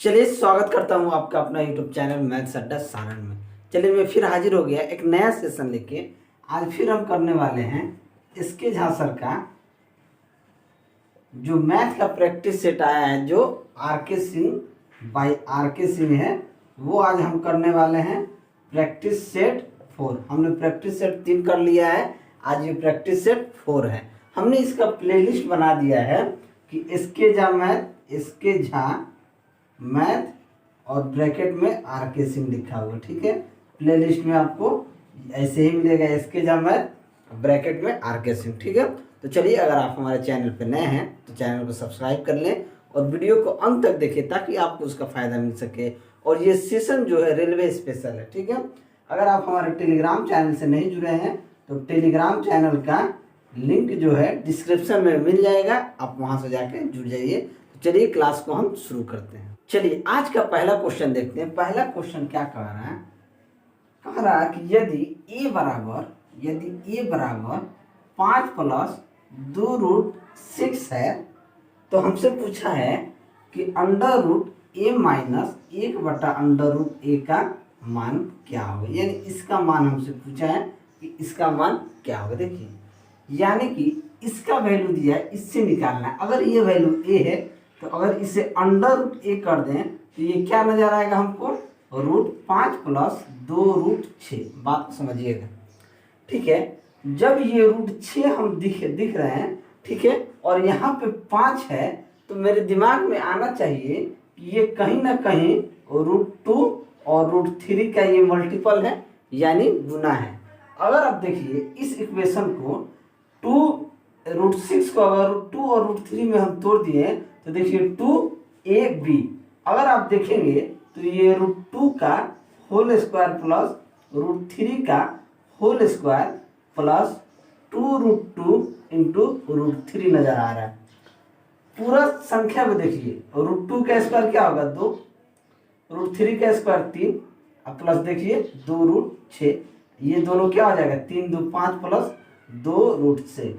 चलिए स्वागत करता हूँ आपका अपना यूट्यूब चैनल मैथ्स अड्डा सारण में। चलिए मैं फिर हाजिर हो गया एक नया सेशन लेके। आज फिर हम करने वाले हैं इसके झा सर का जो मैथ का प्रैक्टिस सेट आया है, जो R K. Singh by R K. Singh है, वो आज हम करने वाले हैं प्रैक्टिस सेट 4। हमने प्रैक्टिस सेट 3 कर लिया है, आज ये प्रैक्टिस सेट 4 है। हमने इसका प्लेलिस्ट बना दिया है कि इसके झा मैथ और ब्रैकेट में आर.के. सिंह लिखा हुआ, ठीक है। प्लेलिस्ट में आपको ऐसे ही मिलेगा, इसके झा मैथ ब्रैकेट में आर.के. सिंह, ठीक है। तो चलिए, अगर आप हमारे चैनल पर नए हैं तो चैनल को सब्सक्राइब कर लें और वीडियो को अंत तक देखें ताकि आपको उसका फ़ायदा मिल सके। और ये सेशन जो है रेलवे स्पेशल है, ठीक है। अगर आप हमारे टेलीग्राम चैनल से नहीं जुड़े हैं तो टेलीग्राम चैनल का लिंक जो है डिस्क्रिप्शन में मिल जाएगा, आप वहाँ से जाके जुड़ जाइए। तो चलिए क्लास को हम शुरू करते हैं। चलिए आज का पहला क्वेश्चन देखते हैं। पहला क्वेश्चन क्या कह रहा है? कह रहा है कि यदि a बराबर 5 प्लस 2 रूट 6 है तो हमसे पूछा है कि अंडर रूट a माइनस 1 बटा अंडर रूट a का मान क्या होगा। यानी इसका मान हमसे पूछा है कि इसका मान क्या होगा। देखिए, यानी कि इसका वैल्यू दिया है, इससे निकालना है। अगर ये वैल्यू a है तो अगर इसे अंडर रूट a कर दें तो ये क्या नजर आएगा हमको? Root 5 plus 2 root 6। बात को समझिएगा, ठीक है। जब ये रूट 6 हम दिख रहे हैं, ठीक है, और यहाँ पे 5 है तो मेरे दिमाग में आना चाहिए कि ये कहीं ना कहीं रूट 2 और रूट 3 का ये मल्टीपल है, यानी गुना है। अगर आप देखिए इस इक्वेशन को 2 रूट 6 को अगर रूट 2 और रूट 3 में हम तोड़ दिए तो देखिए 2ab। अगर आप देखेंगे तो ये रूट 2 का होल स्क्वायर प्लस रूट 3 का whole square plus 2 root 2 into root 3 नजर आ रहा है। पूरा संख्या को देखिए, रूट 2 का स्क्वायर क्या होगा? 2, रूट 3 का स्क्वायर 3, अब प्लस देखिए 2 रूट 6, ये दोनों क्या हो जाएगा? 3 2 5 प्लस 2 रूट 6।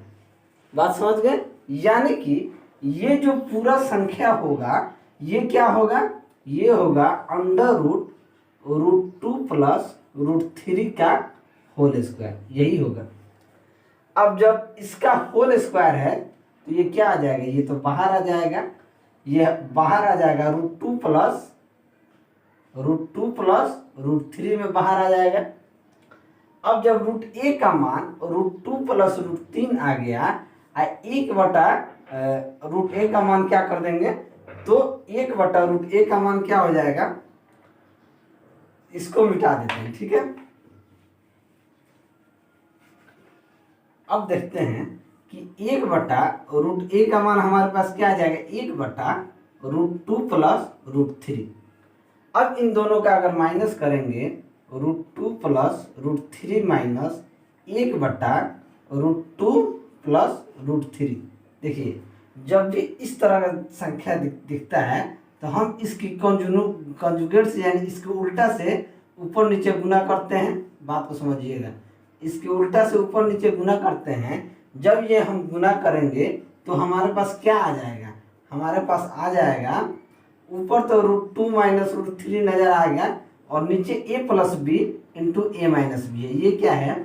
बात समझ गए? यानी कि ये जो पूरा संख्या होगा ये क्या होगा? ये होगा अंडर रूट 2 प्लस रूट 3 का होल स्क्वायर, यही होगा। अब जब इसका होल स्क्वायर है तो ये क्या आ जाएगा? ये तो बाहर आ जाएगा, ये बाहर आ जाएगा रूट 2 प्लस रूट 3 में बाहर आ जाएगा। अब जब रूट a का मान रूट 2 प्लस रूट 3 आ गया, 1 बटा रूट a का मान क्या कर देंगे? तो 1 बटा रूट a का मान क्या हो जाएगा? इसको मिटा देते हैं, ठीक है। अब देखते हैं कि 1 बटा रूट a का मान हमारे पास क्या आ जाएगा? 1 बटा रूट 2 प्लस रूट 3। अब इन दोनों का अगर माइनस करेंगे, रूट 2 प्लस रूट 3 माइनस 1 बटा रूट 2 प्लस रूट 3। देखिए, जब भी इस तरह का संख्या दिखता है तो हम इसकी कंजुगेट से, यानी इसके उल्टा से ऊपर नीचे गुना करते हैं। बात को समझिएगा, इसके उल्टा से ऊपर नीचे गुना करते हैं। जब ये हम गुना करेंगे तो हमारे पास क्या आ जाएगा? हमारे पास आ जाएगा, ऊपर तो रूट 2 माइनस रूट 3 नजर आ गया और नीचे a plus B into A minus B है। ये क्या है?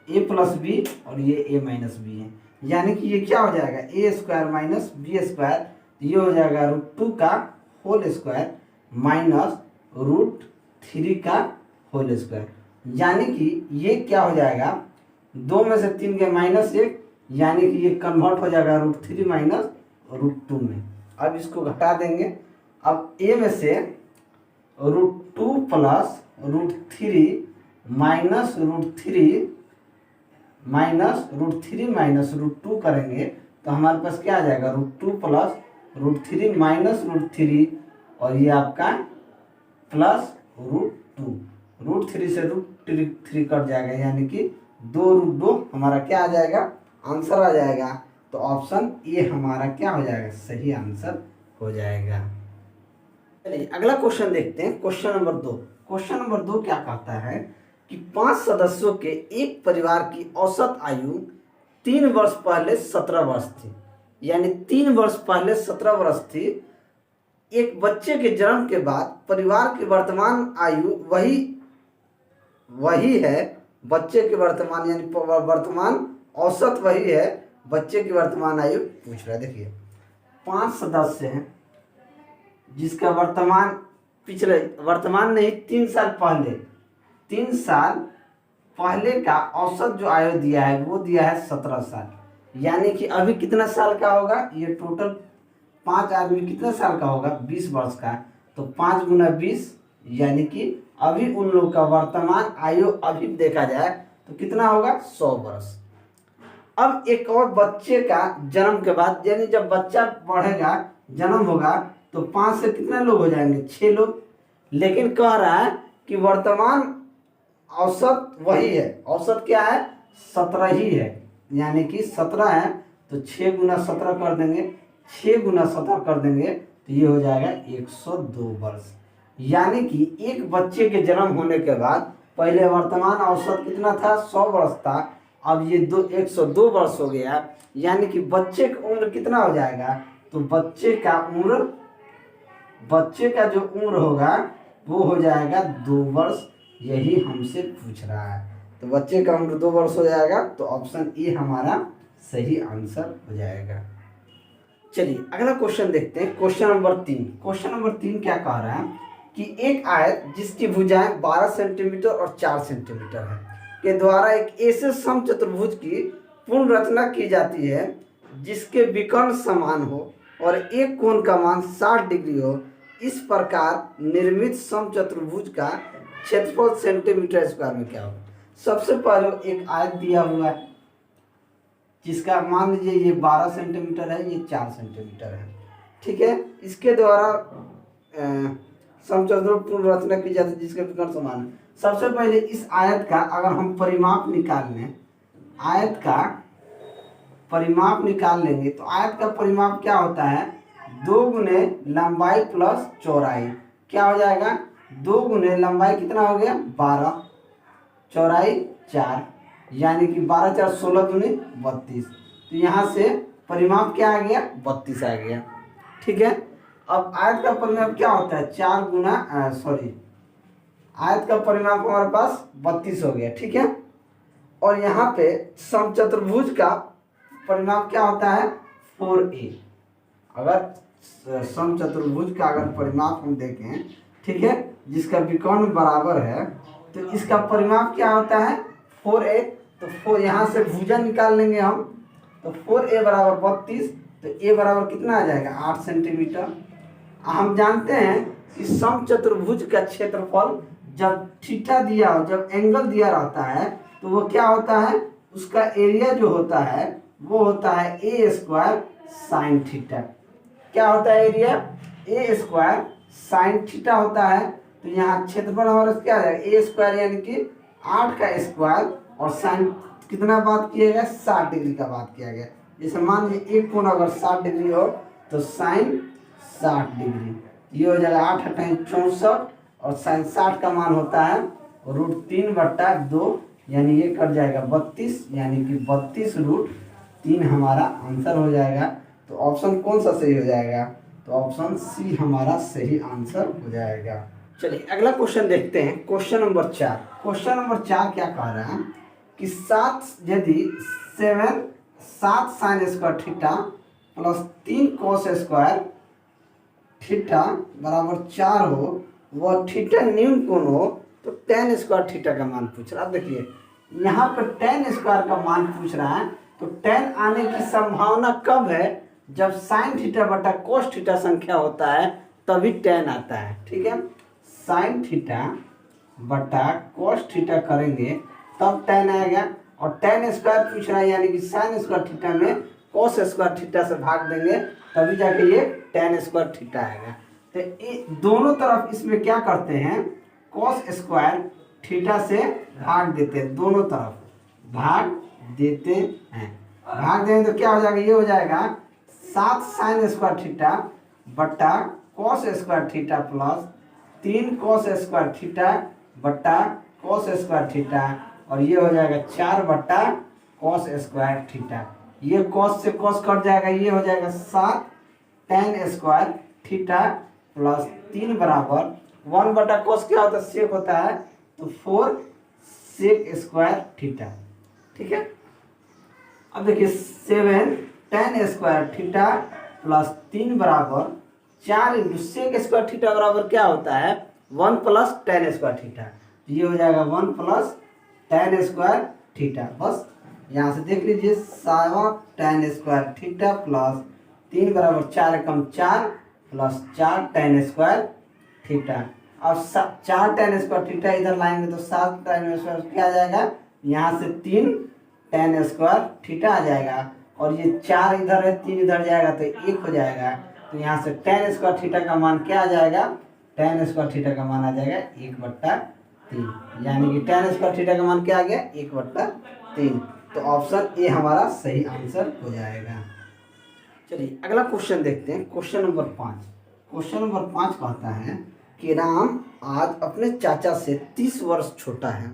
a प्लस बी और ये a माइनस बी है। यानी कि ये क्या हो जाएगा? ए स्क्वायर माइनस बी स्क्वायर, ये हो जाएगा रूट 2 का होल स्क्वायर माइनस रूट 3 का होल स्क्वायर। यानी कि ये क्या हो जाएगा? 2 में से 3 के माइनस 1, यानी कि ये कन्वर्ट हो जाएगा रूट 3 माइनस रूट 2 में। अब इसको घटा देंगे। अब a में से root 2 plus root 3 minus root 3 minus root 2 करेंगे तो हमारे पास क्या आ जाएगा? Root 2 plus root 3 minus root 3 और ये आपका प्लस रूट 2। रूट 3 से रूट 3 कट जाएगा, यानी कि 2 रूट 2 हमारा क्या आ जाएगा? आंसर आ जाएगा। तो ऑप्शन ए हमारा क्या हो जाएगा? सही आंसर हो जाएगा। चलिए अगला क्वेश्चन देखते हैं। Question number 2। क्वेश्चन नंबर 2 क्या कहता है कि 5 सदस्यों के एक परिवार की औसत आयु 3 वर्ष पहले 17 वर्ष थी। यानी 3 वर्ष पहले 17 वर्ष थी। एक बच्चे के जन्म के बाद परिवार की वर्तमान आयु वही है बच्चे की वर्तमान, यानी वर्तमान औसत वही है बच्चे की वर्तमान आयु पूछ रहा है। देखिए 5 सदस्य हैं जिसका वर्तमान नहीं 3 साल पहले का औसत जो आयु दिया है वो दिया है 17 साल, यानी कि अभी कितना साल का होगा, ये टोटल 5 आदमी कितने साल का होगा, 20 वर्ष का, तो 5 गुना 20 यानी कि अभी उन लोगों का वर्तमान आयु अभी देखा जाए तो कितना होगा, 100 वर्ष। अब एक और बच्चे का जन्म के बाद, यानी जब बच्चा बढ़ेगा जन्म होगा तो 5 से कितने लोग हो जाएंगे, 6 लोग, लेकिन कह रहा है कि वर्तमान औसत वही है, औसत क्या है, 17 ही है, यानी कि 17 है तो 6 गुना 17 कर देंगे, 6 गुना 17 कर देंगे तो ये हो जाएगा 102 वर्ष। यानी कि एक बच्चे के जन्म होने के बाद पहले वर्तमान औसत कितना था, 100 वर्ष था, अब ये 102 वर्ष हो गया, यानी कि बच्चे का उम्र कितना हो जाएगा, तो बच्चे का जो उम्र होगा वो हो जाएगा 2 वर्ष, यही हमसे पूछ रहा है। तो बच्चे का उम्र 2 वर्ष हो जाएगा, तो ऑप्शन ए हमारा सही आंसर हो जाएगा। चलिए अगला क्वेश्चन देखते हैं, क्वेश्चन नंबर 3। क्वेश्चन नंबर 3 क्या कह रहा है कि एक आयत जिसकी भुजाएं 12 सेंटीमीटर और 4 सेंटीमीटर है के द्वारा एक ऐसे समचतुर्भुज की पूर्ण रचना की जाती है जिसके विकर्ण समान हो और एक कोण का मान 60 डिग्री हो। इस प्रकार निर्मित समचतुर्भुज का क्षेत्रफल सेंटीमीटर स्क्वायर में क्या होगा। सबसे पहले एक आयत दिया हुआ है जिसका मान लीजिए ये 12 सेंटीमीटर है, ये 4 सेंटीमीटर है, ठीक है। इसके द्वारा समचतुर्भुज पूर्ण रचना की जाती है जिसके विकर्ण समान है। सबसे पहले इस आयत का अगर हम परिमाप निकाल लें, आयत का परिमाप निकाल लेंगे तो आयत का परिमाप क्या होता है, 2 गुने लंबाई प्लस चौड़ाई, क्या हो जाएगा, 2 गुने लंबाई कितना हो गया 12, चौड़ाई 4, यानी कि 12 4 16 दूनी 32, तो यहाँ से परिमाप क्या आ गया, 32 आ गया, ठीक है। अब आयत का परिमाप क्या होता है, 4 गुना आयत का परिमाप हमारे पास 32 हो गया, ठीक है। और यहाँ पे समचतुर्भुज का परिमाप क्या होता है, 4a। अगर समचतुर्भुज का अगर परिमाप हम देखें, ठीक है, जिसका विकर्ण बराबर है तो इसका परिमाप क्या होता है, 4a। तो 4 यहाँ से भुजा निकाल लेंगे हम, तो 4a बराबर 32, तो a बराबर कितना आ जाएगा, 8 सेंटीमीटर। हम जानते हैं कि समचतुर्भुज का क्षेत्रफल जब थीटा दिया हो, जब एंगल दिया रहता है तो वो क्या होता है, उसका एरिया जो होता है वो होता है ए स्क्वायर साइन थीटा। क्या होता है एरिया, ए स्क्वायर साइन थीटा होता है। तो यहाँ क्षेत्रफल हमारा क्या आ जाएगा, ए स्क्वायर यानी कि 8 का स्क्वायर, और साइन कितना बात किया गया, 60 डिग्री का बात किया गया। जैसे मान लीजिए एक कोण अगर 60 डिग्री हो तो साइन 60 डिग्री, ये हो जाएगा 8 × 64, और साइन 60 का मान होता है √3/2, यानी ये कट जाएगा 32, यानी कि 32√3 हमारा आंसर हो जाएगा। तो ऑप्शन कौन सा सही हो जाएगा, तो ऑप्शन सी हमारा सही आंसर हो जाएगा। चलिए अगला क्वेश्चन देखते हैं, क्वेश्चन नंबर 4। क्वेश्चन नंबर 4 क्या कह रहा है कि 7 sine square theta plus 3 cos square theta बराबर 4 हो, वह थीटा न्यून कोण हो, तो tan स्क्वायर थीटा का मान पूछ रहा है। अब देखिए यहाँ पर tan स्क्वायर का मान पूछ रहा है, तो tan आने की संभावना कब है, जब साइन थीटा बटा कोस थीटा संख्या होता है तभी tan आता है, ठीक है। साइन थीटा बटा कोस थीटा करेंगे तब tan आएगा, और tan स्क्वायर पूछ रहा है, यानी कि साइन स्क्वायर थीटा में कोस स्क्वायर थीटा से भाग देंगे तभी जाके ये tan स्क्वायर थीटा आएगा। तो दोनों तरफ इसमें क्या करते हैं, कोस स्क्वायर थीटा से भाग देते हैं, दोनों तरफ भाग देते हैं। भाग देंगे तो क्या हो जाएगा, ये हो जाएगा 7 साइन स्क्वायर थीटा बटा cos square theta plus 3 cos square theta बटा कोस स्क्वायर थीटा, और ये हो जाएगा 4 बटा कोस स्क्वायर थीटा। ये कोस से कोस कट जाएगा, ये हो जाएगा 7 tan स्क्वायर थीटा प्लस 3 बराबर 1/cos क्या होता है, सेक होता है, तो 4 सेक स्क्वायर थीटा। ठीक है, अब देखिए 7 tan स्क्वायर थीटा प्लस 3 बराबर 4 इंटू सेक स्क्वायर थीटा बराबर क्या होता है, 1 प्लस tan स्क्वायर थीटा। ये हो जाएगा 1 प्लस tan स्क्वायर थीटा। बस यहाँ से देख लीजिए 7 tan स्क्वायर थीटा प्लस 3 बराबर 4 एकम 4 प्लस 4 tan स्क्वायर थीटा। अब 4 tan स्क्वायर थीटा इधर लाएंगे तो 7 tan स्क्वायर क्या आ जाएगा, यहाँ से 3 tan स्क्वायर थीटा आ जाएगा, और ये 4 इधर है 3 इधर जाएगा तो 1 हो जाएगा। तो यहाँ से tan स्क्वायर थीटा का मान क्या आ जाएगा, tan स्क्वायर थीटा का मान आ जाएगा 1/3, यानी कि tan स्क्वायर थीटा का मान क्या आ गया, 1/3। तो ऑप्शन ए हमारा सही आंसर हो जाएगा। चलिए अगला क्वेश्चन देखते हैं, क्वेश्चन नंबर 5। क्वेश्चन नंबर 5 कहता है कि राम आज अपने चाचा से 30 वर्ष छोटा है।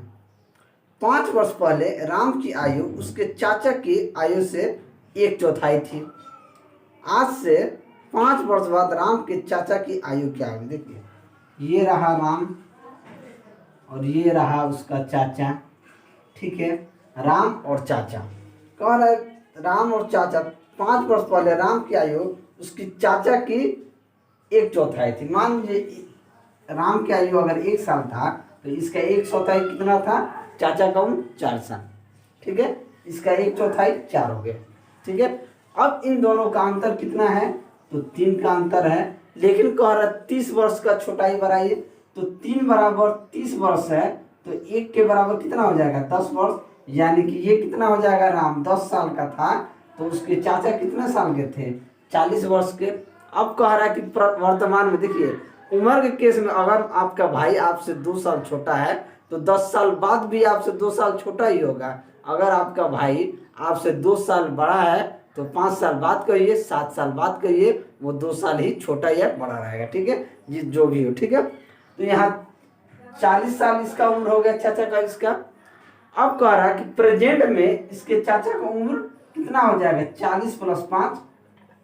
5 वर्ष पहले राम की आयु उसके चाचा की आयु से 1/4 थी। आज से 5 वर्ष बाद राम के चाचा की आयु क्या होगी। देखिए ये रहा राम और ये रहा उसका चाचा। ठीक है, राम और चाचा कह रहे, राम और चाचा 5 वर्ष पहले राम की आयु उसकी चाचा की 1/4 थी। मान लीजिए राम की आयु अगर 1 साल था तो इसका 1/4 कितना था, चाचा का उम्र 4 साल। ठीक है, इसका 1/4 4 हो गया। ठीक है, अब इन दोनों का अंतर कितना है, तो 3 का अंतर है। लेकिन कह रहा 30 वर्ष का छोटाई बढ़ाइए, तो 3 बराबर 30 वर्ष है, तो 1 के बराबर कितना हो जाएगा, 10 वर्ष। यानी कि ये कितना हो जाएगा, राम 10 साल का था तो उसके चाचा कितने साल के थे, 40 वर्ष के। अब कह रहा है कि वर्तमान में देखिए उम्र के केस में अगर आपका भाई आपसे 2 साल छोटा है तो 10 साल बाद भी आपसे 2 साल छोटा ही होगा। अगर आपका भाई आपसे 2 साल बड़ा है तो 5 साल बाद कहिए, 7 साल बाद कहिए, वो 2 साल ही छोटा या बड़ा रहेगा। ठीक है जी, जो भी हो। ठीक है, तो यहाँ 40 साल इसका उम्र हो गया चाचा का इसका। अब कह रहा है कि प्रेजेंट में इसके चाचा का उम्र कितना हो जाएगा, 40 प्लस 5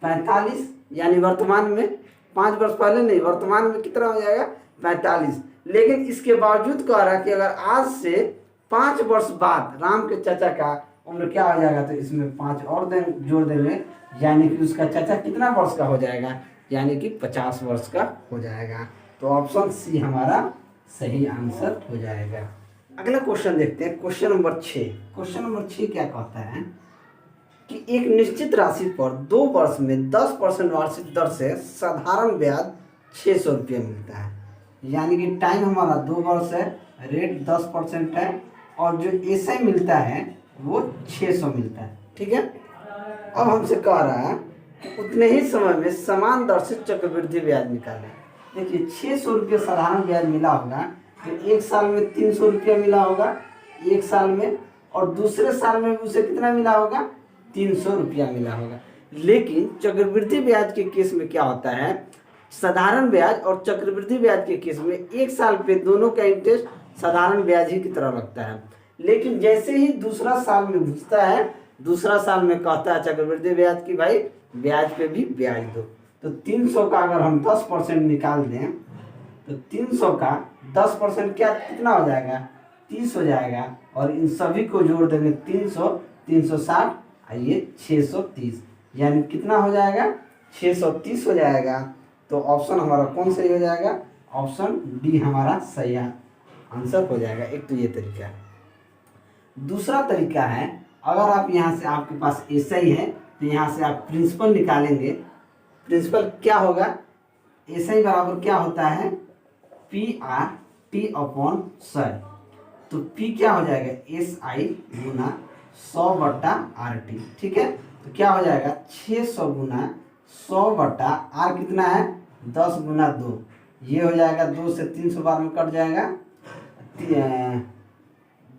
45, यानी वर्तमान में 5 वर्ष पहले नहीं, वर्तमान में कितना हो जाएगा, 45। लेकिन इसके बावजूद कह रहा है कि अगर आज से 5 वर्ष बाद राम के चाचा का उम्र क्या हो जाएगा, तो इसमें 5 और जोड़ देंगे, यानी कि उसका चाचा कितना वर्ष का हो जाएगा, यानी कि 50 वर्ष का हो जाएगा। तो ऑप्शन सी हमारा सही आंसर हो जाएगा। अगला क्वेश्चन देखते हैं, क्वेश्चन नंबर 6। क्वेश्चन नंबर 6 क्या कहता है कि एक निश्चित राशि पर 2 वर्ष में 10% वार्षिक दर से साधारण ब्याज 600 रुपये मिलता है। यानी कि टाइम हमारा 2 वर्ष है, रेट 10% है, और जो ऐसे मिलता है वो 600 मिलता है। ठीक है, अब हमसे कह रहा है कि उतने ही समय में समान दर से चक्रवृद्धि ब्याज निकालें। देखिए 600 रुपये साधारण ब्याज मिला होगा, तो 1 साल में 300 रुपया मिला होगा 1 साल में, और दूसरे साल में उसे कितना मिला होगा, 300 रुपया मिला होगा। लेकिन चक्रवृद्धि ब्याज के केस में क्या होता है, साधारण ब्याज और चक्रवृद्धि ब्याज के केस में 1 साल पे दोनों का इंटरेस्ट साधारण ब्याज ही की तरह लगता है। लेकिन जैसे ही दूसरा साल में घुसता है, दूसरा साल में कहता है चक्रवृद्धि ब्याज की भाई ब्याज पे भी ब्याज दो। तो 300 का अगर हम 10% निकाल दें तो 300 का 10% क्या कितना हो जाएगा, 30 हो जाएगा, और इन सभी को जोड़ देंगे 300 360 ये 630, यानी कितना हो जाएगा, 630 हो जाएगा। तो ऑप्शन हमारा कौन सही हो जाएगा, ऑप्शन डी हमारा सही आंसर हो जाएगा। एक तो ये तरीका है। दूसरा तरीका है, अगर आप यहाँ से आपके पास ऐसा ही है तो यहाँ से आप प्रिंसिपल निकालेंगे। प्रिंसिपल क्या होगा, ऐसा ही बराबर क्या होता है, PR/T/100। तो P क्या हो जाएगा, SI गुना 100/RT। ठीक है, तो क्या हो जाएगा 600 गुना 100/R कितना है, 10 गुना 2, ये हो जाएगा 2 से 300 बार में कट जाएगा,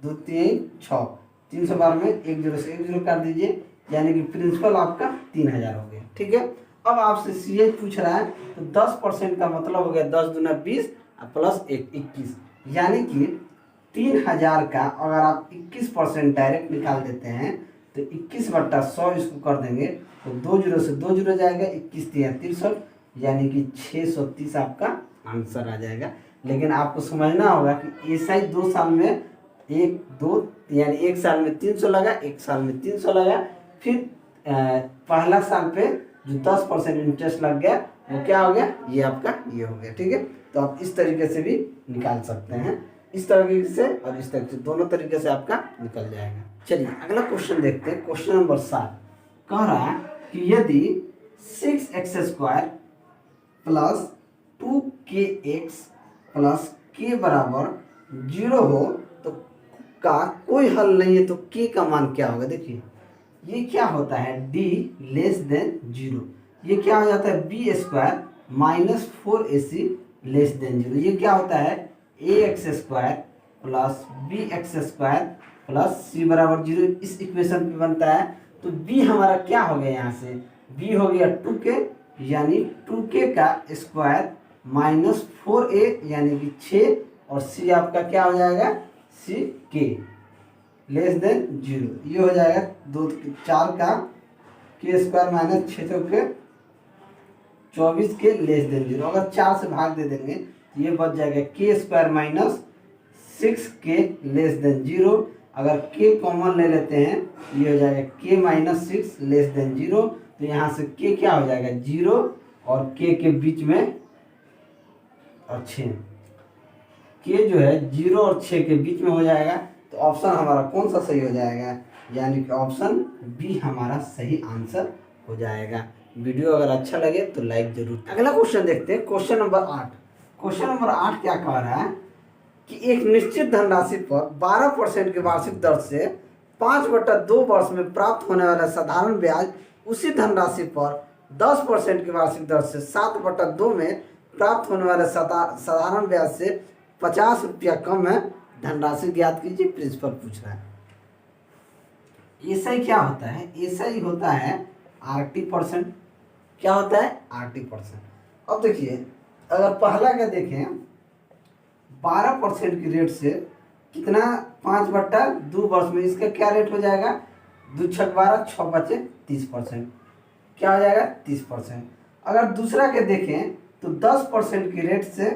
2 3 6, 300 बार में 1 0 से 1 0 कर दीजिए, यानी कि प्रिंसिपल आपका 3000 हो गया। ठीक है, अब आपसे CA पूछ रहा है तो 10% का मतलब हो गया 10 दूना 20 प्लस 1 21, यानी कि 3000 का अगर आप 21% डायरेक्ट निकाल देते हैं तो 21/100 इसको कर देंगे तो 2 0 से 2 0 जाएगा, 21 3 63, यानी कि 630 आपका आंसर आ जाएगा। लेकिन आपको समझना होगा कि एसआई 2 साल में 1 2 यानी 1 साल में 300 लगा, 1 साल में 300 लगा, फिर पहला साल पे जो 10% इंटरेस्ट लग गया वो क्या हो गया, ये आपका ये हो गया। ठीक है, तो आप इस तरीके से भी निकाल सकते हैं, इस तरीके से और इस तरीके से, दोनों तरीके से आपका निकल जाएगा। चलिए अगला क्वेश्चन देखते हैं। क्वेश्चन नंबर 7 कह रहा है कि यदि 6x² plus 2kx plus k बराबर 0 हो तो का कोई हल नहीं है, तो k का मान क्या होगा। देखिए ये क्या होता है, d लेस देन 0, ये क्या हो जाता है b² minus 4ac less than 0, ये क्या होता है ax² plus bx² plus c बराबर 0, इस इक्वेशन पे बनता है। तो b हमारा क्या हो गया, यहाँ से b हो गया 2k यानी 2k का स्क्वायर माइनस 4a यानी कि 6, और c आपका क्या हो जाएगा ck लेस देन 0, ये हो जाएगा 4 का k² माइनस 6 के 24 के लेस देन 0। अगर 4 से भाग दे देंगे तो ये बच जाएगा k² minus 6k less than 0। अगर k कॉमन ले लेते हैं ये हो जाएगा k माइनस 6 लेस देन 0, तो यहाँ से k क्या हो जाएगा 0 और k के बीच में और 6, k जो है 0 और 6 के बीच में हो जाएगा। तो ऑप्शन हमारा कौन सा सही हो जाएगा, यानी कि ऑप्शन बी हमारा सही आंसर हो जाएगा। वीडियो अगर अच्छा लगे तो लाइक जरूर। अगला क्वेश्चन देखते हैं, क्वेश्चन नंबर 8। क्वेश्चन नंबर 8 क्या कह रहा है कि एक निश्चित धनराशि पर 12% की वार्षिक दर से 5/2 वर्ष में प्राप्त होने वाला साधारण ब्याज उसी धनराशि पर 10% की वार्षिक दर से 7/2 में प्राप्त होने वाले साधारण ब्याज से 50 रुपया कम है, धनराशि ज्ञात कीजिए। प्रिंसिपल पूछ रहा है। एसआई क्या होता है, एसआई होता है RT%। क्या होता है RT%। अब देखिए अगर पहला का देखें 12% की रेट से कितना 5/2 वर्ष में इसका क्या रेट हो जाएगा, 2 छक 12 6 बचे 30%, क्या हो जाएगा 30%। अगर दूसरा के देखें तो 10% की रेट से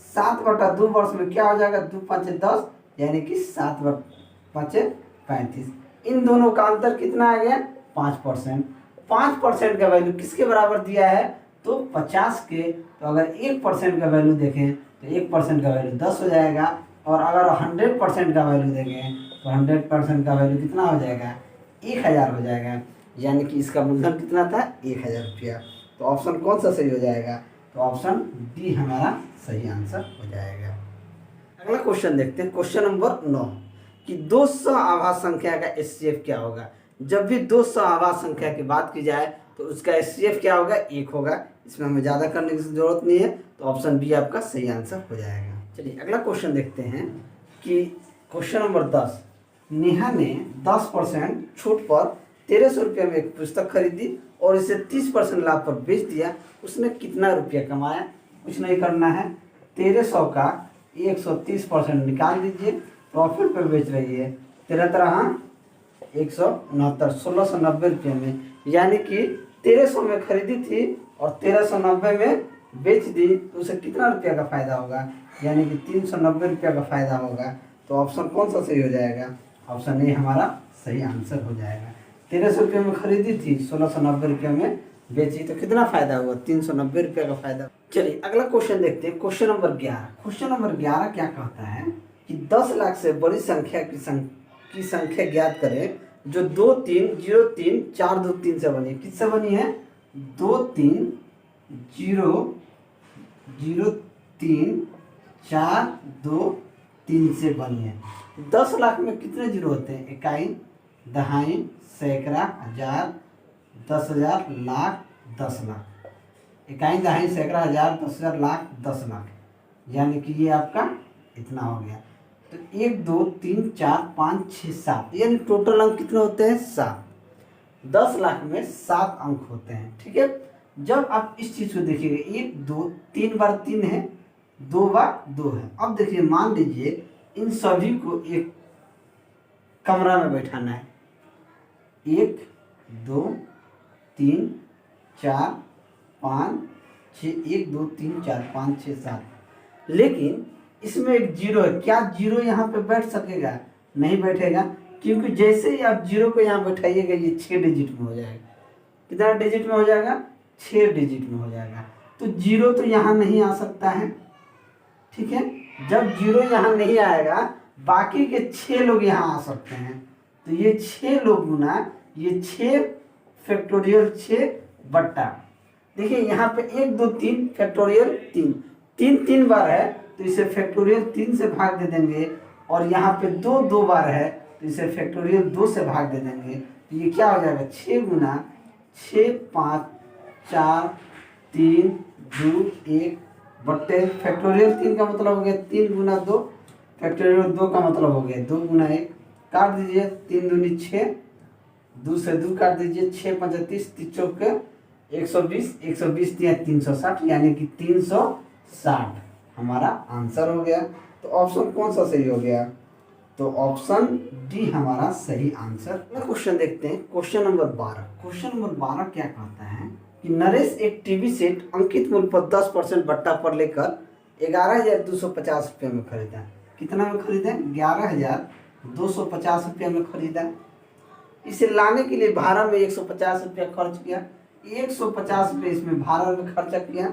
7/2 वर्ष में क्या हो जाएगा, 2 5 10 यानी कि 7/5 35। इन दोनों का अंतर कितना आ गया 5%। 5% का वैल्यू किसके बराबर दिया है, तो 50 के। तो अगर 1% का वैल्यू देखें तो 1% का वैल्यू 10 हो जाएगा, और अगर 100% का वैल्यू देखें तो 100% का वैल्यू कितना हो जाएगा 1000 हो जाएगा, यानी कि इसका मूलधन कितना था 1000 रुपया। तो ऑप्शन कौन सा सही हो जाएगा, तो ऑप्शन डी हमारा सही आंसर हो जाएगा। अगला क्वेश्चन देखते हैं, क्वेश्चन नंबर 9 कि 200 आभास संख्या का एचसीएफ क्या होगा। जब भी 200 आभास संख्या की बात की जाए तो उसका एचसीएफ क्या होगा 1 होगा, इसमें हमें ज़्यादा करने की जरूरत नहीं है, तो ऑप्शन बी आपका सही आंसर हो जाएगा। चलिए अगला क्वेश्चन देखते हैं कि क्वेश्चन नंबर 10, नेहा ने 10% छूट पर 1300 रुपये में एक पुस्तक खरीदी और इसे 30% लाभ पर बेच दिया, उसने कितना रुपया कमाया। कुछ नहीं करना है, 1300 का 130% निकाल दीजिए, प्रॉफिट पर बेच रही है 13 169 1690 रुपये में, यानी कि 1300 में खरीदी थी और 1390 में बेच दी, तो उसे कितना रुपया का फ़ायदा होगा, यानी कि 390 रुपया का फ़ायदा होगा। तो ऑप्शन कौन सा सही हो जाएगा, ऑप्शन ए हमारा सही आंसर हो जाएगा। 1300 रुपये में खरीदी थी, 1690 रुपये में बेची, तो कितना फ़ायदा हुआ 390 रुपये का फ़ायदा। चलिए अगला क्वेश्चन देखते हैं, क्वेश्चन नंबर 11। क्वेश्चन नंबर 11 क्या कहता है कि 10 लाख से बड़ी संख्या की संख्या ज्ञात करें जो 2 3 0 3 4 2 3 से बनी है। किससे बनी है, 2 3 0 0 3 4 2 3 से बनी है। 10 लाख में कितने जीरो होते हैं, इकाई दहाई सैकड़ा हजार 10,000 लाख 10 लाख, इकाई दहाई सैकड़ा हजार 10,000 लाख 10 लाख, यानी कि ये आपका इतना हो गया। तो 1 2 3 4 5 6 7 यानी टोटल अंक कितने होते हैं 7। 10 लाख में 7 अंक होते हैं। ठीक है, जब आप इस चीज़ को देखिएगा 1 2 3 बार 3 है, 2 बार 2 है। अब देखिए मान लीजिए इन सभी को एक कमरा में बैठाना है, 1 2 3 4 5 6 1 2 3 4 5 6 7। लेकिन इसमें एक जीरो है, क्या जीरो यहाँ पे बैठ सकेगा? नहीं बैठेगा, क्योंकि जैसे ही आप जीरो को यहाँ बैठाइएगा ये 6 डिजिट में हो जाएगा। कितना डिजिट में हो जाएगा? 6 डिजिट में हो जाएगा। तो जीरो तो यहाँ नहीं आ सकता है, ठीक है। जब जीरो यहाँ नहीं आएगा बाकी के 6 लोग यहाँ आ सकते हैं। तो ये 6 लोग गुना ये 6 फैक्टोरियल 6 बट्टा, देखिए यहाँ पे 1 2 3 फैक्टोरियल 3 3 3 बार है तो इसे फैक्टोरियल 3 से भाग दे देंगे, और यहाँ पे 2 2 बार है तो इसे फैक्टोरियल 2 से भाग दे देंगे। तो ये क्या हो जाएगा? 6 गुना 6 5 4 3 2 1 बट्टे फैक्टोरियल 3 का मतलब हो गया 3 गुना 2, फैक्टोरियल 2 का मतलब हो गया 2 गुना 1। काट दीजिए, 3 दूनी 6, 2 से 2 काट दीजिए, 6 5 30 30 चौके 120, 120 दिया 360, यानी कि 360 हमारा आंसर हो गया। तो ऑप्शन कौन सा सही हो गया? तो ऑप्शन डी हमारा सही आंसर। क्वेश्चन देखते हैं, क्वेश्चन नंबर 12। क्वेश्चन नंबर 12 क्या कहता है कि नरेश एक टीवी सेट अंकित मूल्य पर 10% बट्टा पर लेकर 11,250 रुपये में खरीदा। कितना में खरीदा? 11,250 रुपये में खरीदा। इसे लाने के लिए भाड़ा में 150 रुपया खर्च किया, 150 रुपये इसमें भाड़ा में खर्चा किया,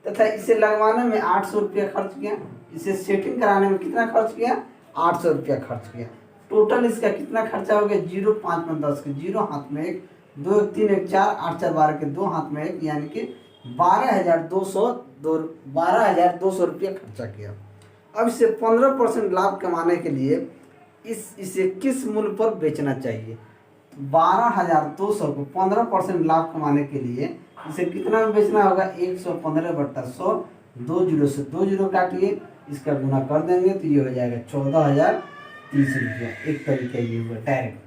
तथा इसे लगवाने में 800 रुपया खर्च किया। इसे सेटिंग कराने में कितना खर्च किया? 800 रुपया खर्च किया। टोटल इसका कितना खर्चा हो गया? 0 5 में 10 के 0 हाथ में 1 2 3 1 4 8 4 12 के 2 हाथ में 1, यानी कि 12,200 रुपया खर्चा किया। अब इसे 15% लाभ कमाने के लिए इसे किस मूल्य पर बेचना चाहिए? 12,200 को 15% लाभ कमाने के लिए इसे कितना में बेचना होगा? 115 बट्टा 100, 2 जीरो से 2 जीरो काटिए, इसका गुना कर देंगे तो ये हो जाएगा 14,030 रुपया। एक तरीका ये हुआ डायरेक्ट।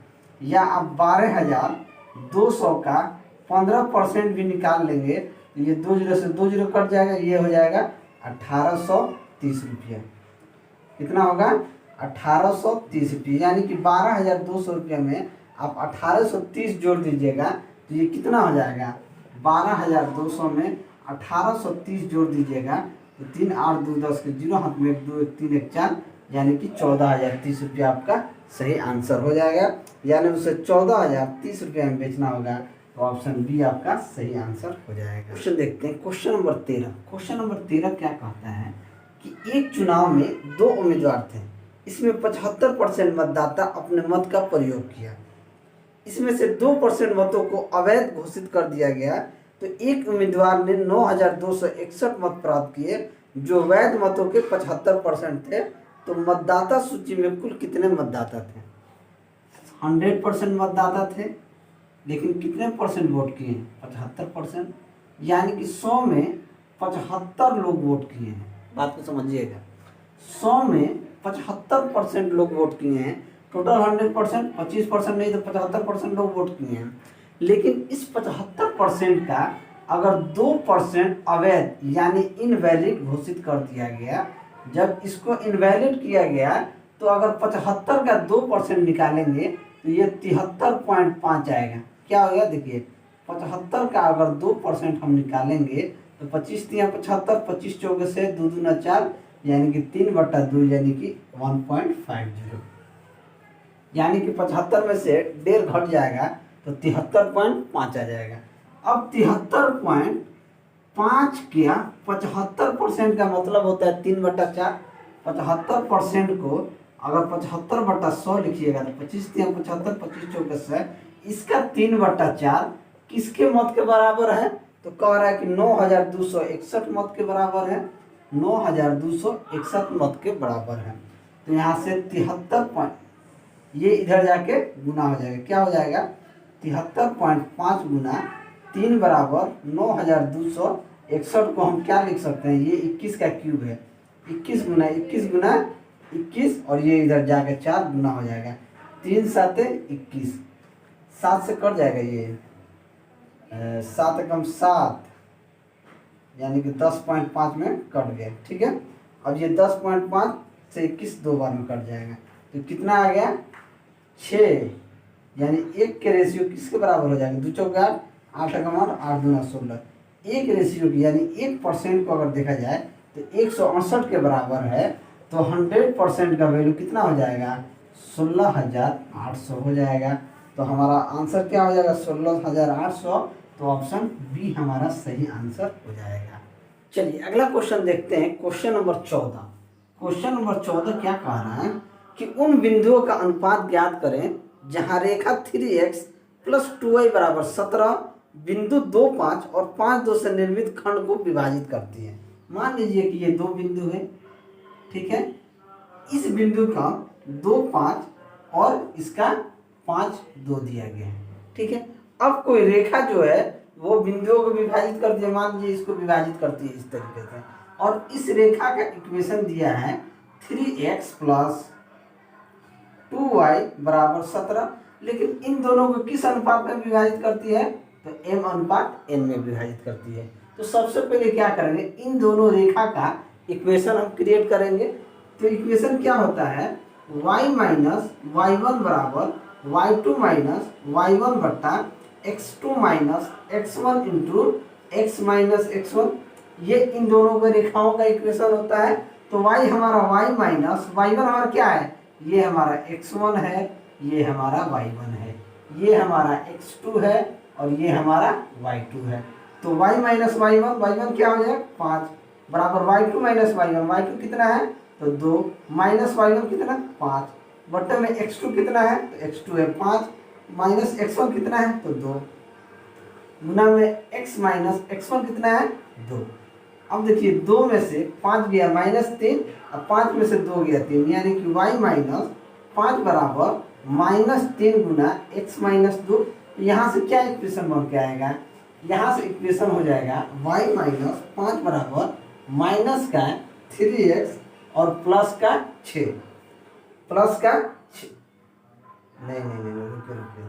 या आप 12,200 का 15% भी निकाल लेंगे तो ये 2 जीरो से 2 जीरो कट जाएगा, ये हो जाएगा 1,830 रुपया। कितना होगा? 1,830 रुपये, यानी कि 12,200 रुपये में आप 1,830 जोड़ दीजिएगा तो ये कितना हो जाएगा? 12,200 में 1,830 जोड़ दीजिएगा तो 3 8 2 10 के 0 हाथ में 1 2 1 3 1 4, यानी कि 14,030 रुपया आपका सही आंसर हो जाएगा। यानी उसे 14,030 रुपये में बेचना होगा, तो ऑप्शन बी आपका सही आंसर हो जाएगा। क्वेश्चन देखते हैं, क्वेश्चन नंबर 13। क्वेश्चन नंबर 13 क्या कहता है कि एक चुनाव में 2 उम्मीदवार थे, इसमें 75% मतदाता अपने मत का प्रयोग किया। इसमें से 2% मतों को अवैध घोषित कर दिया गया, तो एक उम्मीदवार ने 9,261 मत प्राप्त किए जो वैध मतों के 75% थे। तो मतदाता सूची में कुल कितने मतदाता थे? 100% मतदाता थे, लेकिन कितने परसेंट वोट किए हैं? 75%, यानी कि 100 में 75 लोग वोट किए हैं। बात को समझिएगा, 100 में 75% लोग वोट किए हैं। टोटल 100%, 25% नहीं तो 75% लोग वोट किए हैं। लेकिन इस 75% का अगर 2% अवैध यानी इनवैलिड घोषित कर दिया गया, जब इसको इनवैलिड किया गया तो अगर 75 का 2% निकालेंगे तो ये 73.5 आएगा। क्या होगा? देखिए 75 का अगर 2% हम निकालेंगे तो 25 दिया 75, 25 चौके से 2 दूना 4, यानी कि 3/2, यानी कि 1.50, यानी कि 75 में से 1.5 घट जाएगा तो 73.5 आ जाएगा। अब 73.5 किया 75% का मतलब होता है 3/4। 75% को अगर 75/100 लिखिएगा तो 25 दिया 75, 25 चौके से इसका 3/4 किसके मत के बराबर है? तो कह रहा है कि 9,261 मत के बराबर है, 9,261 मत के बराबर है। तो यहाँ से 73 ये इधर जाके गुना हो जाएगा। क्या हो जाएगा? 73.5 गुना 3 बराबर 9,261 को हम क्या लिख सकते हैं? ये 21 का क्यूब है, 21 गुना 21 गुना 21, और ये इधर जाके 4 गुना हो जाएगा। 3 7 21, 7 से कट जाएगा, ये 7 कम 7, यानी कि 10.5 में कट गया। ठीक है, अब ये 10.5 से 21 2 बार में कट जाएगा तो कितना आ गया? 6, यानी 1 के रेशियो किसके बराबर हो जाएगा? 2 चौके 8, 8 कम 8 दूना 16, 1 रेशियो की यानी 1% को अगर देखा जाए तो 168 के बराबर है, तो 100% का वैल्यू कितना हो जाएगा? 16,800 हो जाएगा। तो हमारा आंसर क्या हो जाएगा? 16,800। तो ऑप्शन बी हमारा सही आंसर हो जाएगा। चलिए अगला क्वेश्चन देखते हैं, क्वेश्चन नंबर 14। क्वेश्चन नंबर 14 क्या कह रहा है कि उन बिंदुओं का अनुपात ज्ञात करें जहां रेखा 3x + 2y = 17 बिंदु 2, 5 और 5, 2 से निर्मित खंड को विभाजित करती है। मान लीजिए कि ये 2 बिंदु है, ठीक है। इस बिंदु का 2, 5 और इसका 5, 2 दिया गया है, ठीक है। अब कोई रेखा जो है वो बिंदुओं को विभाजित करती है, मान लीजिए इसको विभाजित करती है इस तरीके से, और इस रेखा का इक्वेशन दिया है 3x + 2y = 17, लेकिन इन दोनों को किस अनुपात में विभाजित करती है? तो m/n में विभाजित करती है। तो सबसे पहले क्या करेंगे, इन दोनों रेखा का इक्वेशन हम क्रिएट करेंगे। तो इक्वेशन क्या होता है? y - y1 = y2 - y1 / x2 - x1 × x - x1। ये इन दोनों के रेखाओं का इक्वेशन होता है। तो y हमारा y - y1 हमारा क्या है? ये हमारा x1 है, ये हमारा y1 है, ये हमारा x2 है और ये हमारा y2 है। तो y - y1 क्या हो जाएगा? 5 बराबर y2 - y1, y2 कितना है? तो 2, माइनस y1 कितना? 5 बटे में x2 कितना है? तो x2 है 5, माइनस x1 कितना है? तो 2 गुना में x - x1 कितना है? 2। अब देखिए 2 में से 5 गया -3 और 5 में से 2 गया 3, यानी कि y - 5 बराबर -3 गुना x - 2। यहाँ से क्या इक्वेशन बन के आएगा? यहाँ से इक्वेशन हो जाएगा y - 5 बराबर माइनस का 3x और प्लस का 6, प्लस का 6, नहीं रुकिए,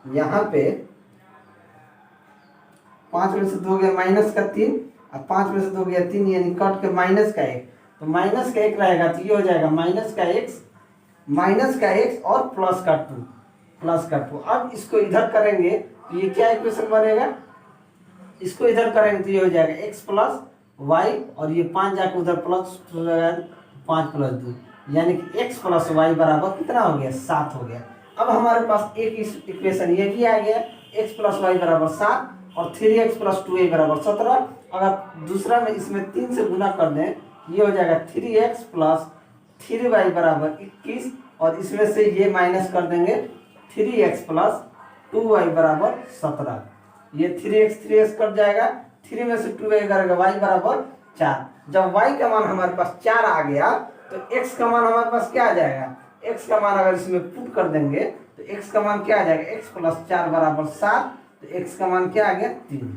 यहाँ पे 5 में से 2 गया माइनस का 3 और 5 में से 2 गया 3, यानी कट के माइनस का 1। तो माइनस का 1 रहेगा तो ये हो जाएगा माइनस का x और प्लस का 2। अब इसको इधर करेंगे तो ये क्या इक्वेशन बनेगा? इसको इधर करेंगे तो ये हो जाएगा x + y और ये 5 जाकर उधर प्लस हो जाएगा 5 + 2, यानी कि x + y बराबर कितना हो गया? 7 हो गया। अब हमारे पास एक इक्वेशन ये भी आ गया, x + y = 7 और 3x + 2y = 17। अगर दूसरा में इसमें 3 से गुना कर दें, ये हो जाएगा 3x + 3y = 21 और इसमें से ये माइनस कर देंगे 3x + 2y = 17। ये 3x कट जाएगा, 3 में से 2y करेगा y = 4। जब y का मान हमारे पास 4 आ गया तो x का मान हमारे पास क्या आ जाएगा? x का मान अगर इसमें पुट कर देंगे तो x का मान क्या आ जाएगा? x + 4 = 7। तो x का मान क्या आ गया? 3।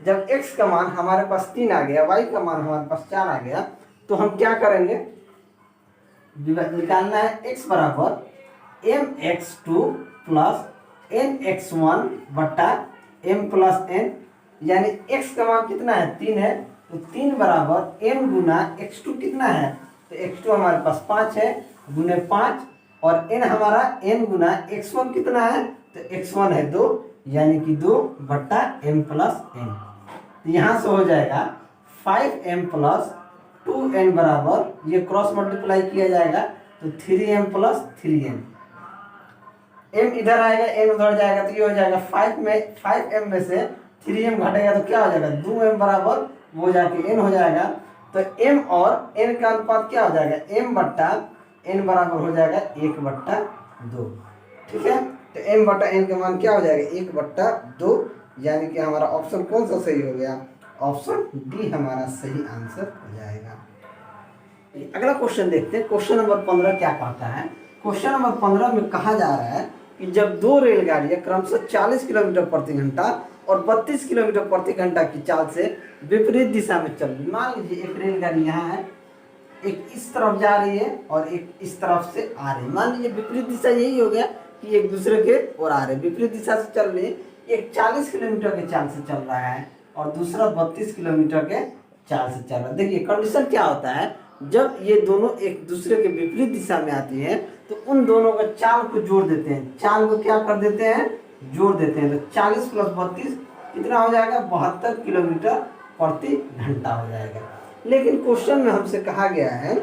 जब x का मान हमारे पास 3 आ गया, y का मान हमारे पास 4 आ गया, तो हम क्या करेंगे? निकालना है x बराबर mx2 + nx1 / m + n, यानी x का मान कितना है? 3 है, तो 3 बराबर m गुना x2 कितना है? तो x2 हमारे पास 5 है, गुने 5 और n हमारा n गुना x1 कितना है? तो x1 है 2, यानी कि 2 बट्टा m + n। तो यहाँ से हो जाएगा 5m + 2n बराबर, ये क्रॉस मल्टीप्लाई किया जाएगा तो 3m + 3n। m इधर आएगा, n उधर जाएगा, तो ये हो जाएगा 5m में से 3m घटेगा तो क्या हो जाएगा? 2m बराबर वो जाके n हो जाएगा। तो m और n का अनुपात क्या हो जाएगा? m बट्टा n बराबर हो जाएगा 1/2, ठीक है। तो m बट्टा n का मान क्या हो जाएगा? 1/2, यानी कि हमारा ऑप्शन कौन सा सही हो गया? ऑप्शन डी हमारा सही आंसर हो जाएगा। अगला क्वेश्चन देखते हैं, क्वेश्चन नंबर 15 क्या कहता है? क्वेश्चन नंबर 15 में कहा जा रहा है कि जब 2 रेलगाड़ियां क्रमशः 40 किलोमीटर प्रति घंटा और 32 किलोमीटर प्रति घंटा की चाल से विपरीत दिशा में चल रही। मान लीजिए एक रेलगाड़ी यहाँ है, एक इस तरफ जा रही है और एक इस तरफ से आ रही है। मान लीजिए विपरीत दिशा यही हो गया कि एक दूसरे के ओर आ रहे, विपरीत दिशा से चल रही है। एक 40 किलोमीटर के चाल से चल रहा है और दूसरा 32 किलोमीटर के चाल से चल रहा है। देखिए कंडीशन क्या होता है, जब ये दोनों एक दूसरे के विपरीत दिशा में आती हैं तो उन दोनों का चाल को जोड़ देते हैं। चाल को क्या कर देते हैं? जोड़ देते हैं तो 40 प्लस 32 कितना हो जाएगा, 72 किलोमीटर प्रति घंटा हो जाएगा। लेकिन क्वेश्चन में हमसे कहा गया है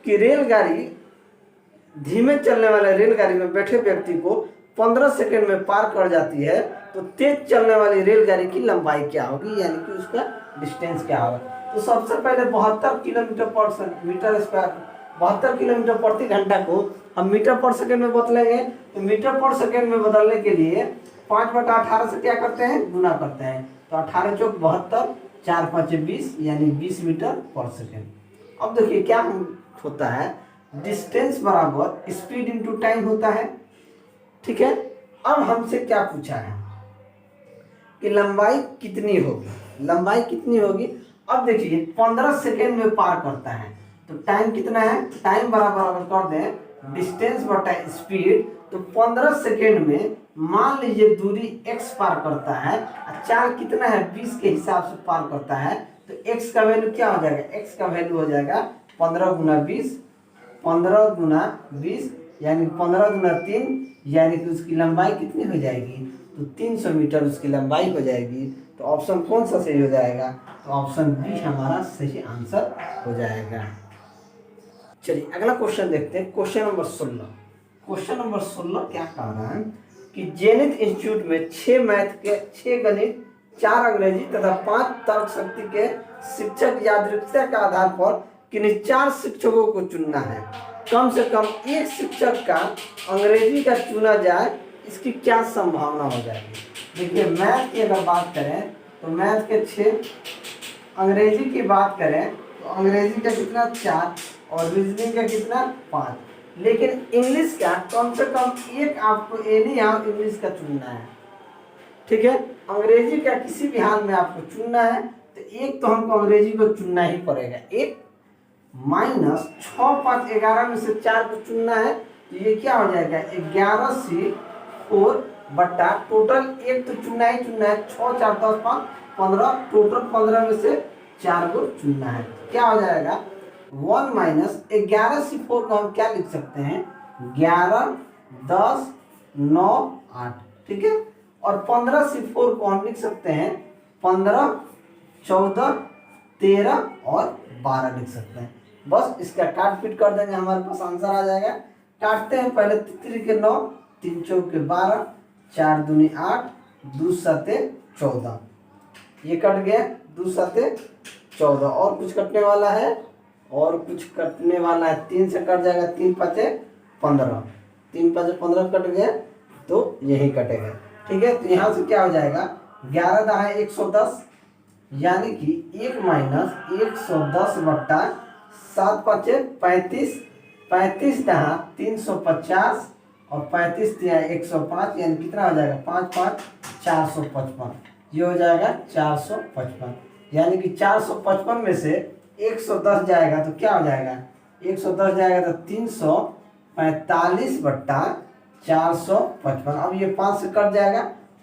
कि रेलगाड़ी, धीमे चलने वाले रेलगाड़ी में बैठे व्यक्ति को 15 सेकंड में पार कर जाती है, तो तेज चलने वाली रेलगाड़ी की लंबाई क्या होगी, यानी कि उसका डिस्टेंस क्या होगा। तो सबसे पहले 72 किलोमीटर पर मीटर स्क्वायर, 72 किलोमीटर प्रति घंटा को हम मीटर पर सेकंड में बदलेंगे। तो मीटर पर सेकंड में बदलने के लिए 5/18 से क्या करते हैं, गुना करते हैं। तो 18 चौक 72, 4 5 20, यानी 20 मीटर पर सेकंड। अब देखिए क्या होता है, डिस्टेंस बराबर स्पीड इंटू टाइम होता है, ठीक है। अब हमसे क्या पूछा है कि लंबाई कितनी होगी, लंबाई कितनी होगी। अब देखिए 15 सेकेंड में पार करता है, तो टाइम कितना है, टाइम बराबर अगर कर दें डिस्टेंस बटा स्पीड, तो 15 सेकेंड में मान लीजिए दूरी x पार करता है, चाल कितना है 20 के हिसाब से पार करता है, तो x का वैल्यू क्या हो जाएगा, x का वैल्यू हो जाएगा 15 गुना 20, 15 गुना 20 यानी 15 गुना 3, यानी कि उसकी लंबाई कितनी हो जाएगी, तो 300 मीटर उसकी लंबाई हो जाएगी। तो ऑप्शन कौन सा सही हो जाएगा, तो ऑप्शन बी हमारा सही आंसर हो जाएगा। चलिए अगला क्वेश्चन देखते हैं, क्वेश्चन नंबर 16। क्वेश्चन नंबर 16 क्या कह रहा है कि जेनिथ इंस्टीट्यूट में 6 मैथ के, 6 गणित, 4 अंग्रेजी तथा 5 तर्क शक्ति के शिक्षक यादृच्छिकता के आधार पर किन्हीं 4 शिक्षकों को चुनना है। कम से कम एक शिक्षक का अंग्रेजी का चुना जाए, इसकी क्या संभावना हो जाएगी। देखिए मैथ की अगर बात करें तो मैथ के 6, अंग्रेजी की बात करें तो अंग्रेजी का कितना 4 और रीजनिंग का कितना 5, लेकिन इंग्लिश का कम से कम एक आपको एनी हाउ इंग्लिश का चुनना है, ठीक है। अंग्रेजी का किसी भी हाल में आपको चुनना है, तो एक तो हमको अंग्रेजी को चुनना ही पड़ेगा। एक माइनस 6 5 11 में से 4 को चुनना है, तो ये क्या हो जाएगा 11C4 बट्टा टोटल एक तो चुनना ही चुनना है, 6 4 10 5 15, टोटल 15 में से 4 को चुनना है। क्या हो जाएगा 1 माइनस 11C4 को हम क्या लिख सकते हैं 11 10 9 8, ठीक है। और 15C4 को हम लिख सकते हैं 15 14 13 और 12 लिख सकते हैं। बस इसका काट पीट कर देंगे, हमारे पास आंसर आ जाएगा। काटते हैं पहले 3 के 9, 3 चौक के 12, 4 दूनी 8, 2 सते 14, ये कट गया 2 सते 14। और कुछ कटने वाला है, और कुछ कटने वाला है, 3 से कट जाएगा, 3 5 15, 3 5 15 कट गया, तो यही कटेगा, ठीक है। तो यहाँ से क्या हो जाएगा 11 दहा 110, यानी कि 1 माइनस 110 बट्टा 7 5 35, 35 दहा 350 और 35 दिया 105, यानी कितना हो जाएगा 5 5 455, ये हो जाएगा 455। यानी कि 455 में से 110 जाएगा तो क्या हो जाएगा 110 जाएगा तो 345 बट्टा 455। अब ये 5 से कट जाएगा,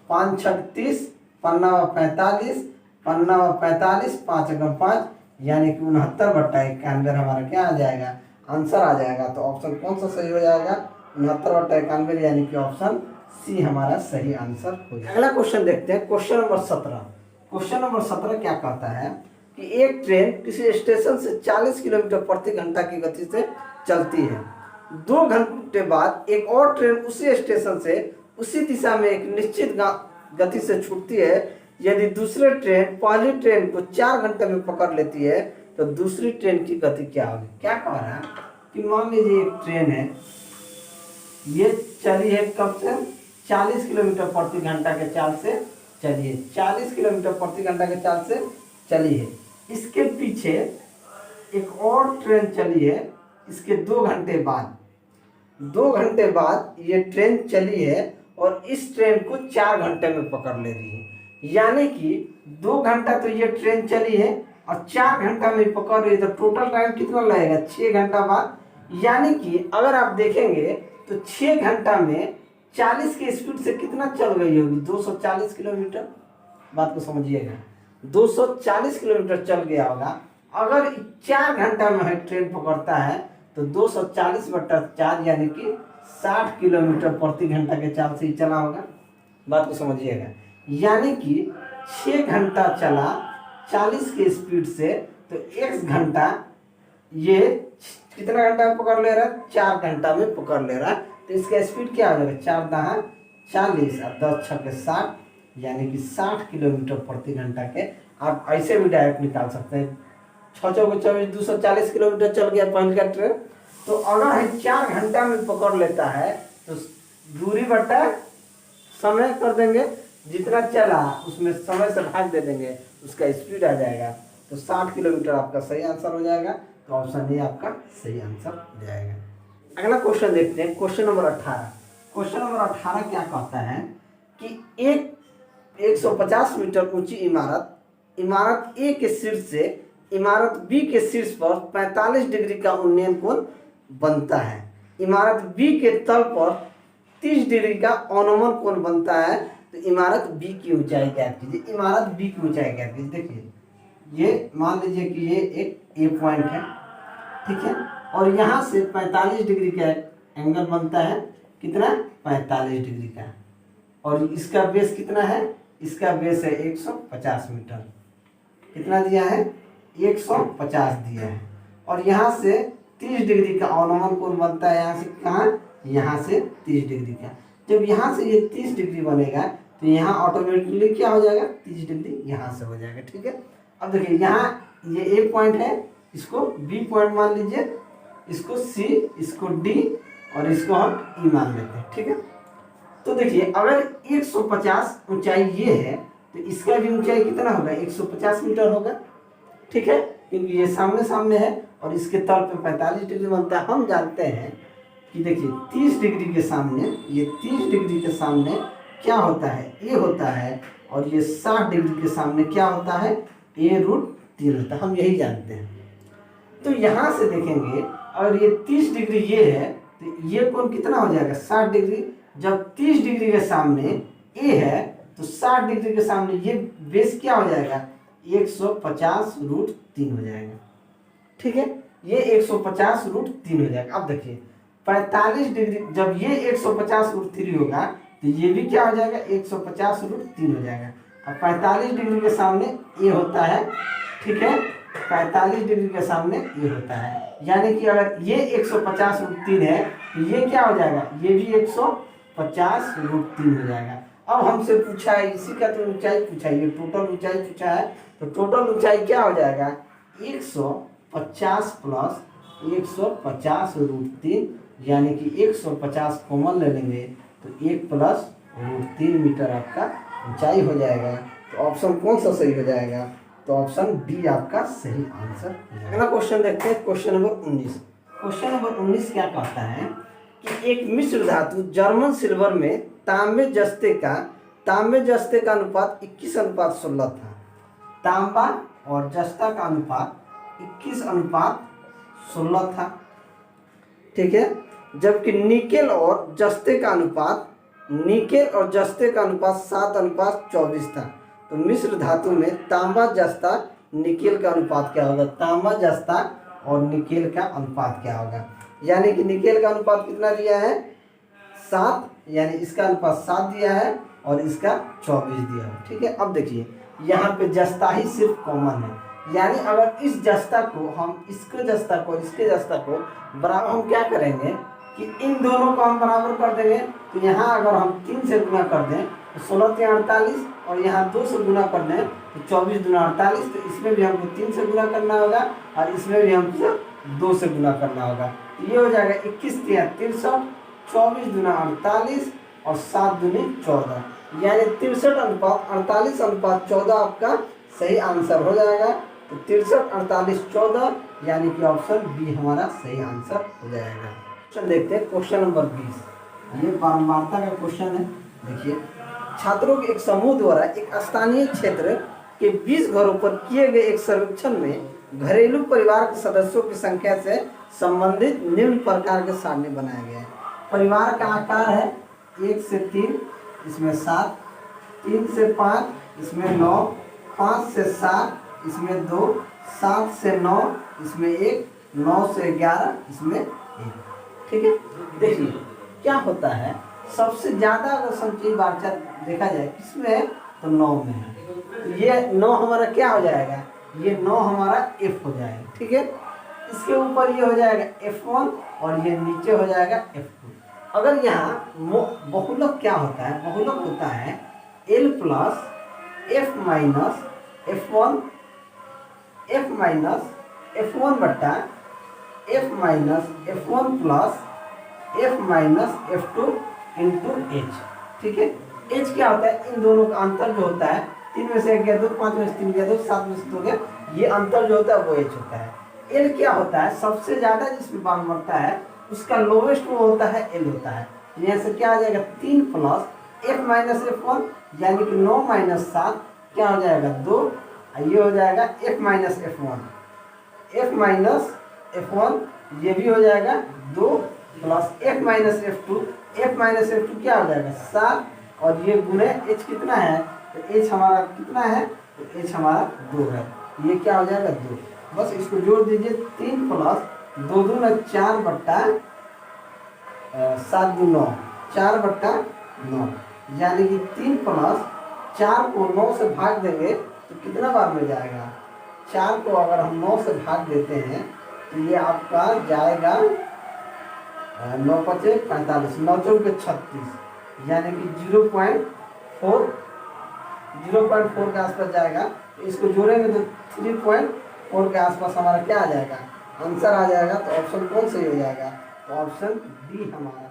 5 36, 45, 45, 5 एकम 5, यानी कि 69 बट्टा 91 हमारा क्या आ जाएगा आंसर आ जाएगा। तो ऑप्शन कौन सा सही हो जाएगा 69 बट्टा 91, यानी कि ऑप्शन सी हमारा सही आंसर हो जाएगा। अगला क्वेश्चन देखते हैं, क्वेश्चन नंबर 17। क्वेश्चन नंबर 17 क्या कहता है कि एक ट्रेन किसी स्टेशन से 40 किलोमीटर प्रति घंटा की गति से चलती है। 2 घंटे बाद एक और ट्रेन उसी स्टेशन से उसी दिशा में एक निश्चित गति से छूटती है। यदि दूसरे ट्रेन पहली ट्रेन को 4 घंटे में पकड़ लेती है तो दूसरी ट्रेन की गति क्या होगी। क्या कह रहा है कि मान लीजिए एक ट्रेन है, ये चली है कब से 40 किलोमीटर प्रति घंटा के चाल से चली है, 40 किलोमीटर प्रति घंटा के चाल से चली है। इसके पीछे एक और ट्रेन चली है, इसके 2 घंटे बाद, 2 घंटे बाद ये ट्रेन चली है और इस ट्रेन को 4 घंटे में पकड़ ले रही है। यानी कि 2 घंटा तो ये ट्रेन चली है और 4 घंटा में पकड़ रही है, तो टोटल टाइम कितना लगेगा 6 घंटा बाद। यानी कि अगर आप देखेंगे तो 6 घंटा में 40 की स्पीड से कितना चल गई होगी 240 किलोमीटर। बात को समझिएगा, 240 किलोमीटर चल गया होगा। अगर 4 घंटा में है ट्रेन पकड़ता है तो 240 बट्टा 4 यानी कि 60 किलोमीटर प्रति घंटा के चाल से ही चला होगा। बात को समझिएगा। यानी कि 6 घंटा चला 40 के स्पीड से, तो x घंटा ये कितना घंटा में पकड़ ले रहा है, 4 घंटा में पकड़ ले रहा है। तो इसका स्पीड क्या हो जाएगा, 4 दहा 40 और 10 छक्के 60, यानी कि 60 किलोमीटर प्रति घंटा के आप ऐसे भी डायरेक्ट निकाल सकते हैं। 6 चौके 24, 240 किलोमीटर चल गया पहले का ट्रेन। तो अगर है 4 घंटा में पकड़ लेता है तो दूरी बटा समय कर देंगे, जितना चला उसमें समय से भाग दे देंगे, उसका स्पीड आ जाएगा। तो 60 किलोमीटर आपका सही आंसर हो जाएगा। तो ऑप्शन ए आपका सही आंसर हो जाएगा। अगला क्वेश्चन देखते हैं, क्वेश्चन नंबर 18। क्वेश्चन नंबर 18 क्या कहता है कि एक 150 मीटर ऊंची इमारत ए के शीर्ष से इमारत बी के शीर्ष पर 45 डिग्री का उन्नयन कोण बनता है। इमारत बी के तल पर 30 डिग्री का अवनमन कोण बनता है। तो इमारत बी की ऊंचाई ज्ञात कीजिए। इमारत बी की ऊंचाई ज्ञात कीजिए। देखिए ये मान लीजिए कि ये एक ए पॉइंट है, ठीक है, और यहाँ से 45 डिग्री का एंगल बनता है। कितना, 45 डिग्री का। और इसका बेस कितना है, इसका बेस है 150 मीटर। कितना दिया है, 150 दिया है। और यहाँ से 30 डिग्री का अवनमन कोण बनता है। यहाँ से कहाँ, यहाँ से 30 डिग्री का। जब यहाँ से ये 30 डिग्री बनेगा तो यहाँ ऑटोमेटिकली क्या हो जाएगा, 30 डिग्री यहाँ से हो जाएगा। ठीक है, अब देखिए यहाँ ये ए पॉइंट है, इसको बी पॉइंट मान लीजिए, इसको सी, इसको डी और इसको हम ई मान लेते हैं। ठीक है, तो देखिए अगर 150 ऊंचाई ये है तो इसका भी ऊंचाई कितना होगा, 150 मीटर होगा। ठीक है, क्योंकि ये सामने सामने है और इसके तल पे 45 डिग्री बनता है। हम जानते हैं कि देखिए 30 डिग्री के सामने, ये 30 डिग्री के सामने क्या होता है, ए होता है, और ये 60 डिग्री के सामने क्या होता है, a√3 होता है। हम यही जानते हैं। तो यहाँ से देखेंगे अगर ये 30 डिग्री ये है तो ये कोण कितना हो जाएगा, 60 डिग्री। जब 30 डिग्री के सामने ए है तो 60 डिग्री के सामने ये बेस क्या हो जाएगा, 150√3 हो जाएगा। ठीक है, ये 150√3 हो जाएगा। अब देखिए 45 डिग्री, जब ये 150√3 होगा तो ये भी क्या हो जाएगा, 150√3 हो जाएगा। अब 45 डिग्री के सामने ये होता है। ठीक है, 45 डिग्री के सामने ये होता है, यानी कि अगर ये 150√3 है तो ये क्या हो जाएगा, ये भी 150√3 हो जाएगा। अब हमसे पूछा है इसी का तो ऊंचाई पूछा है, ये टोटल ऊंचाई पूछा है। तो टोटल ऊंचाई क्या हो जाएगा, 150 प्लस 150√3, यानी कि 150 कॉमन ले लेंगे तो 1 प्लस √3 मीटर आपका ऊंचाई हो जाएगा। तो ऑप्शन कौन सा सही हो जाएगा, तो ऑप्शन डी आपका सही आंसर हो जाएगा। अगला क्वेश्चन देखते हैं, क्वेश्चन नंबर 19। क्वेश्चन नंबर 19 क्या कहता है कि एक मिश्र धातु जर्मन सिल्वर में तांबे जस्ते का अनुपात 21:16 था। तांबा और जस्ता का अनुपात 21:16 था। ठीक है, जबकि निकेल और जस्ते का अनुपात 7:24 था। तो मिश्र धातु में तांबा जस्ता निकेल का अनुपात क्या होगा, तांबा जस्ता और निकेल का अनुपात क्या होगा। यानी कि निकेल का अनुपात कितना दिया है, 7, यानी इसका अनुपात 7 दिया है और इसका 24 दिया है। ठीक है, अब देखिए यहाँ पे जस्ता ही सिर्फ कॉमन है, यानी अगर इस जस्ता को हम इसके जस्ता को इसके जस्ता को बराबर, हम क्या करेंगे कि इन दोनों को हम बराबर कर देंगे। तो यहाँ अगर हम 3 से गुना कर दें तो 16 × 48, और यहाँ 2 से गुना कर दें तो 24 × 48। तो इसमें भी हमको 3 से गुना करना होगा और इसमें भी हमको 2 से गुना करना होगा। तो ये हो जाएगा 21 × 3 = 63, 24 × 48 और 7 × 2 = 14, यानी 63:48:14 आपका सही आंसर हो जाएगा। तो 63:48:14 यानी कि ऑप्शन बी हमारा सही आंसर हो जाएगा। क्वेश्चन देखते हैं, क्वेश्चन नंबर 20। ये बारंबारता का क्वेश्चन है। देखिए, छात्रों के एक समूह द्वारा एक स्थानीय क्षेत्र के 20 घरों पर किए गए एक सर्वेक्षण में घरेलू परिवार के सदस्यों की संख्या से संबंधित निम्न प्रकार के सारणी बनाए गए हैं। परिवार का आकार है 1 से 3, इसमें 7, 3 से 5, इसमें 9, 5 से 7, इसमें 2, 7 से 9, इसमें 1, 9 से 11, इसमें 1। ठीक है, देखिए क्या होता है सबसे ज़्यादा अगर संचयी बार चार्ज देखा जाए किसमें है तो 9 में है। तो ये 9 हमारा क्या हो जाएगा, ये 9 हमारा F हो जाएगा, ठीक है। इसके ऊपर ये हो जाएगा F1 और ये नीचे हो जाएगा F2। अगर यहाँ बहुलक क्या होता है, बहुलक होता है L plus F minus F1, F minus F1 बट्टा F minus F1 plus F minus F2 into H, ठीक है। H क्या होता है, इन दोनों का अंतर जो होता है, 3 में से 1 गया 2, 5 में से 3 गया 2, 7 में से 2 गया, ये अंतर जो होता है वो H होता है। L क्या होता है, सबसे ज्यादा जिसमें बार बढ़ता है उसका लोवेस्ट वो होता है L होता है। यहाँ से क्या आ जाएगा 3 प्लस F माइनस F1 यानी कि 9 माइनस 7 क्या हो जाएगा 2, ये हो जाएगा F minus F1, F minus F1 ये भी हो जाएगा 2 plus F minus F2, F minus F2 क्या हो जाएगा 7 और ये गुणे H कितना है, तो H हमारा कितना है, तो H हमारा 2 है, ये क्या हो जाएगा 2। बस इसको जोड़ दीजिए 3 प्लस 2 दूना 4 बट्टा 7 दू 9, 4 बट्टा 9 यानी कि 3 प्लस 4 को 9 से भाग देंगे तो कितना बार में जाएगा, 4 को अगर हम 9 से भाग देते हैं तो ये आपका जाएगा 9 पचे 45, 9 चौके 36 यानी कि 0.4 के आसपास जाएगा। तो इसको जोड़ेंगे तो 3.4 के आसपास हमारा क्या आ जाएगा, आंसर आ जाएगा। तो ऑप्शन कौन सही हो जाएगा, तो ऑप्शन डी हमारा